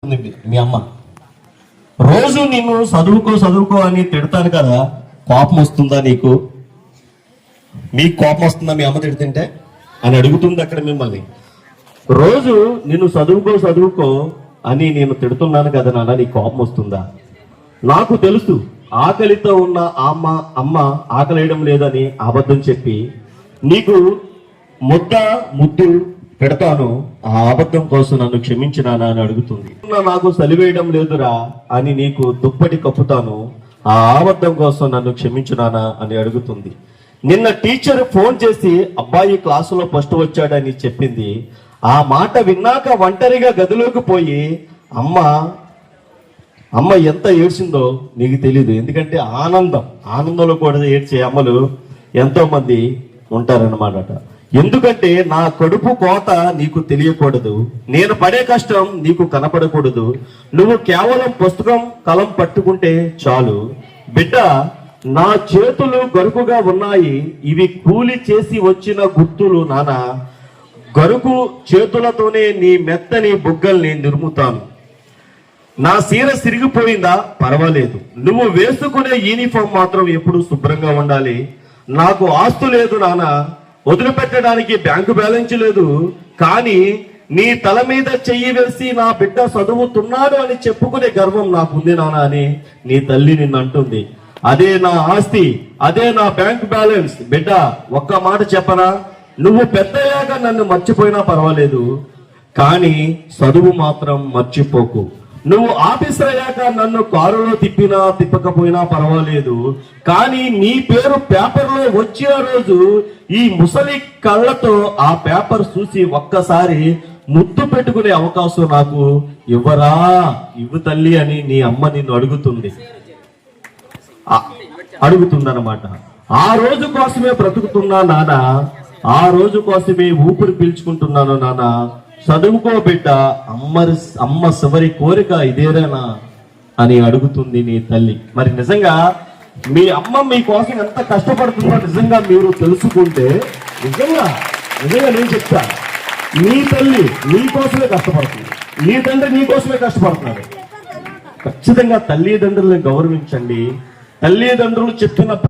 మీ అమ్మ రోజు నిన్ను చదువుకో అని తిడతాను కదా, కోపం వస్తుందా నీకు? మీకు కోపం వస్తుందా మీ అమ్మ తిడుతుంటే అని అడుగుతుంది అక్కడ మిమ్మల్ని. రోజు నిన్ను చదువుకో అని నేను తిడుతున్నాను కదా నాన్న, నీకు కోపం వస్తుందా? నాకు తెలుసు ఆకలితో ఉన్న అమ్మ ఆకలేయడం లేదని అబద్ధం చెప్పి నీకు ముద్దు పెడతాను, ఆ అబద్ధం కోసం నన్ను క్షమించినానా అని అడుగుతుంది. నాకు సలివేయడం లేదురా అని నీకు దుప్పటి కప్పుతాను, ఆ అబద్ధం కోసం నన్ను క్షమించినానా అని అడుగుతుంది. నిన్న టీచర్ ఫోన్ చేసి అబ్బాయి క్లాసులో ఫస్ట్ వచ్చాడని చెప్పింది. ఆ మాట విన్నాక ఒంటరిగా గదిలోకి పోయి అమ్మ ఎంత ఏడ్చిందో నీకు తెలీదు. ఎందుకంటే ఆనందంలో కూడా ఏడ్చే అమ్మలు ఎంతో మంది ఉంటారన్నమాట. ఎందుకంటే నా కడుపు కోత నీకు తెలియకూడదు, నేను పడే కష్టం నీకు కనపడకూడదు. నువ్వు కేవలం పుస్తకం కలం పట్టుకుంటే చాలు. బిడ్డ, నా చేతులు గరుకుగా ఉన్నాయి, ఇవి కూలి చేసి వచ్చిన గుర్తులు నాన్న. గరుకు చేతులతోనే నీ మెత్తని బుగ్గల్ని నిర్ముతాను. నా సీర సిరిగిపోయిందా పర్వాలేదు, నువ్వు వేసుకునే యూనిఫామ్ మాత్రం ఎప్పుడు శుభ్రంగా ఉండాలి. నాకు ఆస్తు లేదు నాన్న, వదిలిపెట్టడానికి బ్యాంకు బ్యాలెన్స్ లేదు, కానీ నీ తల మీద చెయ్యి వేసి నా బిడ్డ చదువుతున్నాడు అని చెప్పుకునే గర్వం నాకుంది నాన్న అని నీ తల్లి నిన్ను అంటుంది. అదే నా ఆస్తి, అదే నా బ్యాంక్ బ్యాలెన్స్. బిడ్డ, ఒక్క మాట చెప్పనా, నువ్వు పెద్దయ్యాక నన్ను మర్చిపోయినా పర్వాలేదు, కానీ చదువు మాత్రం మర్చిపోకు. నువ్వు ఆఫీసర్ అయ్యాక నన్ను కారులో తిప్పకపోయినా పర్వాలేదు, కానీ నీ పేరు పేపర్లో వచ్చిన రోజు ఈ ముసలి కళ్ళతో ఆ పేపర్ చూసి ఒక్కసారి ముద్దు పెట్టుకునే అవకాశం నాకు ఇవ్వు తల్లి అని నీ అమ్మ నిన్ను అడుగుతుందన్నమాట. ఆ రోజు కోసమే బ్రతుకుతున్నా నాన్న, ఆ రోజు కోసమే ఊపిరి పీల్చుకుంటున్నాను నాన్న. చదువుకో బిడ్డ, అమ్మ చివరి కోరిక ఇదేనా అని అడుగుతుంది నీ తల్లి. మరి నిజంగా మీ అమ్మ మీకోసం ఎంత కష్టపడుతుందో నిజంగా మీరు తెలుసుకుంటే, నిజంగా నేను చెప్తా, నీ తల్లి నీకోసమే కష్టపడుతుంది, నీ తండ్రి నీకోసమే కష్టపడుతున్నాడు. ఖచ్చితంగా తల్లిదండ్రులను గౌరవించండి. తల్లిదండ్రులు చెప్పిన